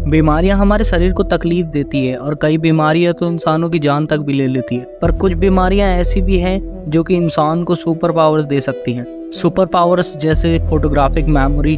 बीमारियां हमारे शरीर को तकलीफ देती है और कई बीमारियां तो इंसानों की जान तक भी ले लेती है। पर कुछ बीमारियां ऐसी भी हैं जो कि इंसान को सुपर पावर्स दे सकती हैं। सुपर पावर्स जैसे photographic memory,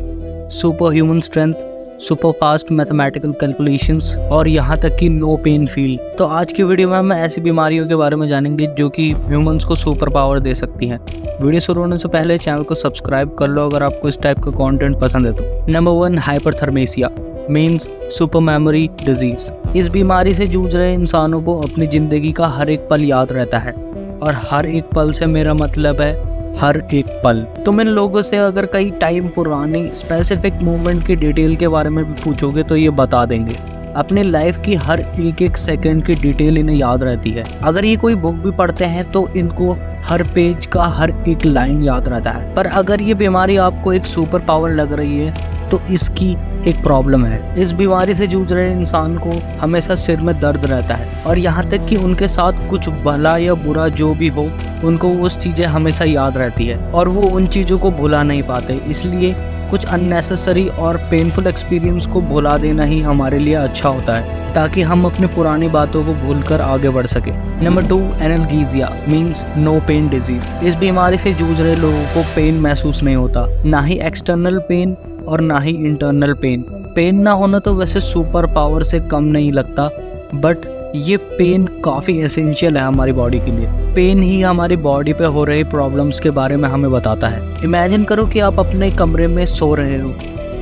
super human strength, super fast mathematical calculations और यहाँ तक कि नो पेन फील। तो आज की वीडियो में हम ऐसी बीमारियों के बारे में जानेंगे जो कि ह्यूमंस को सुपर पावर दे सकती हैं। वीडियो शुरू होने से पहले चैनल को सब्सक्राइब कर लो अगर आपको इस टाइप का कंटेंट पसंद है तो। Number 1, hyperthymesia means super memory disease. इस बीमारी से जूझ रहे इंसानों को अपनी जिंदगी का हर एक पल याद रहता है, और हर एक पल से मेरा मतलब है हर एक पल। तुम इन लोगों से अगर कई टाइम पुरानी स्पेसिफिक मूवमेंट की डिटेल के बारे में भी पूछोगे तो ये बता देंगे। अपने लाइफ की हर एक सेकंड की डिटेल इन्हें याद रहती है। अगर ये कोई बुक भी पढ़ते हैं तो इनको हर पेज का हर एक लाइन याद रहता है। पर अगर ये बीमारी आपको एक सुपर पावर लग रही है तो इसकी एक प्रॉब्लम है। इस बीमारी से जूझ रहे इंसान को हमेशा सिर में दर्द रहता है, और यहाँ तक कि उनके साथ कुछ भला या बुरा जो भी हो उनको उस चीज़ें हमेशा याद रहती है और वो उन चीज़ों को भुला नहीं पाते। इसलिए कुछ अननेसेसरी और पेनफुल एक्सपीरियंस को भुला देना ही हमारे लिए अच्छा होता है, ताकि हम अपनी पुरानी बातों को भूलकर आगे बढ़ सके। Number 2, analgesia means no pain disease. इस बीमारी से जूझ रहे लोगों को पेन महसूस नहीं होता, ना ही एक्सटर्नल पेन और ना ही इंटरनल पेन। पेन ना होना तो वैसे सुपर पावर से कम नहीं लगता, बट ये पेन काफ़ी एसेंशियल है हमारी बॉडी के लिए। पेन ही हमारी बॉडी पे हो रहे प्रॉब्लम्स के बारे में हमें बताता है। इमेजिन करो कि आप अपने कमरे में सो रहे हो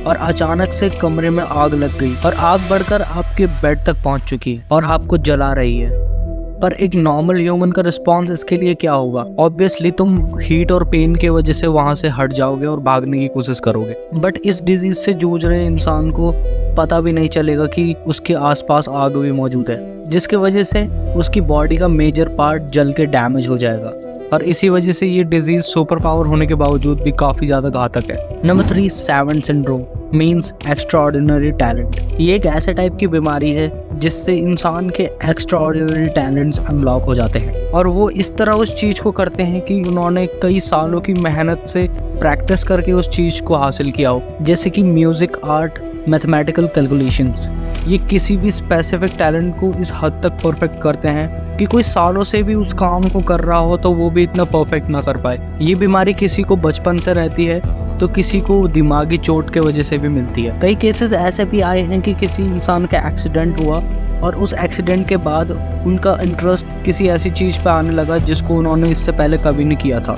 और अचानक से कमरे में आग लग गई और आग बढ़कर आपके बेड तक पहुंच चुकी है और आपको जला रही है। पर एक नॉर्मल ह्यूमन का रिस्पॉन्स इसके लिए क्या होगा? ऑब्वियसली तुम हीट और पेन के वजह से वहां से हट जाओगे और भागने की कोशिश करोगे। बट इस डिजीज से जूझ रहे इंसान को पता भी नहीं चलेगा कि उसके आसपास आग भी मौजूद है, जिसकी वजह से उसकी बॉडी का मेजर पार्ट जल के डैमेज हो जाएगा, और इसी वजह से ये डिजीज सुपर पावर होने के बावजूद भी काफ़ी ज़्यादा घातक है। Number 3, seventh syndrome means extraordinary talent. ये एक ऐसे टाइप की बीमारी है जिससे इंसान के एक्स्ट्राऑर्डिनरी टैलेंट्स अनलॉक हो जाते हैं, और वो इस तरह उस चीज़ को करते हैं कि उन्होंने कई सालों की मेहनत से प्रैक्टिस करके उस चीज़ को हासिल किया हो, जैसे कि म्यूज़िक, आर्ट, मैथमेटिकल कैलकुलेशंस। ये किसी भी स्पेसिफिक टैलेंट को इस हद तक परफेक्ट करते हैं कि कोई सालों से भी उस काम को कर रहा हो तो वो भी इतना परफेक्ट ना कर पाए। ये बीमारी किसी को बचपन से रहती है तो किसी को दिमागी चोट के वजह से भी मिलती है। कई केसेस ऐसे भी आए हैं कि किसी इंसान का एक्सीडेंट हुआ और उस एक्सीडेंट के बाद उनका इंटरेस्ट किसी ऐसी चीज़ पे आने लगा जिसको उन्होंने इससे पहले कभी नहीं किया था,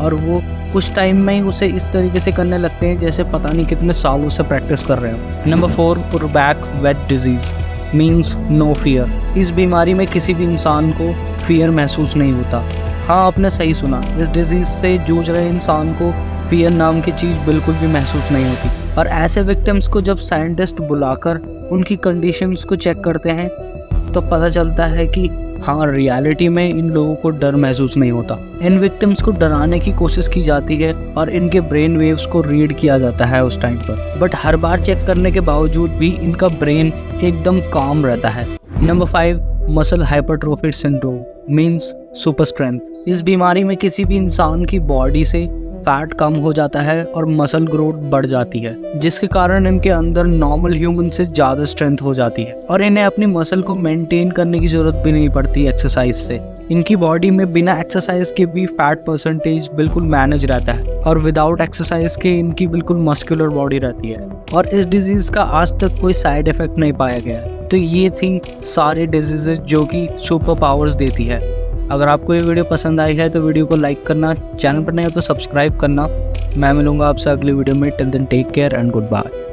और वो कुछ टाइम में ही उसे इस तरीके से करने लगते हैं जैसे पता नहीं कितने सालों से प्रैक्टिस कर रहे हो। नंबर 4, पुरबैक वेट डिजीज मीन्स नो फियर। इस बीमारी में किसी भी इंसान को फियर महसूस नहीं होता। हाँ, आपने सही सुना, इस डिजीज से जूझ रहे इंसान को फियर नाम की चीज़ बिल्कुल भी महसूस नहीं होती। और ऐसे विक्टिम्स को जब साइंटिस्ट बुलाकर उनकी कंडीशंस को चेक करते हैं तो पता चलता है कि हाँ, रियलिटी में इन लोगों को डर महसूस नहीं होता। इन विक्टिम्स को डराने की कोशिश की जाती है और इनके ब्रेन वेव्स को रीड किया जाता है उस टाइम पर, बट हर बार चेक करने के बावजूद भी इनका ब्रेन एकदम काम रहता है। Number 5, muscle hypertrophy syndrome means super strength. इस बीमारी में किसी भी इंसान की बॉडी से फैट कम हो जाता है और मसल ग्रोथ बढ़ जाती है, जिसके कारण इनके अंदर नॉर्मल ह्यूमन से ज़्यादा स्ट्रेंथ हो जाती है, और इन्हें अपनी मसल को मेंटेन करने की ज़रूरत भी नहीं पड़ती एक्सरसाइज से। इनकी बॉडी में बिना एक्सरसाइज के भी फैट परसेंटेज बिल्कुल मैनेज रहता है, और विदाउट एक्सरसाइज के इनकी बिल्कुल मस्कुलर बॉडी रहती है, और इस डिजीज़ का आज तक कोई साइड इफ़ेक्ट नहीं पाया गया। तो ये थी सारी डिजीज़ जो कि सुपर पावर्स देती है। अगर आपको ये वीडियो पसंद आई है तो वीडियो को लाइक करना, चैनल पर नए हो तो सब्सक्राइब करना। मैं मिलूंगा आपसे अगली वीडियो में। Till then take care and good bye.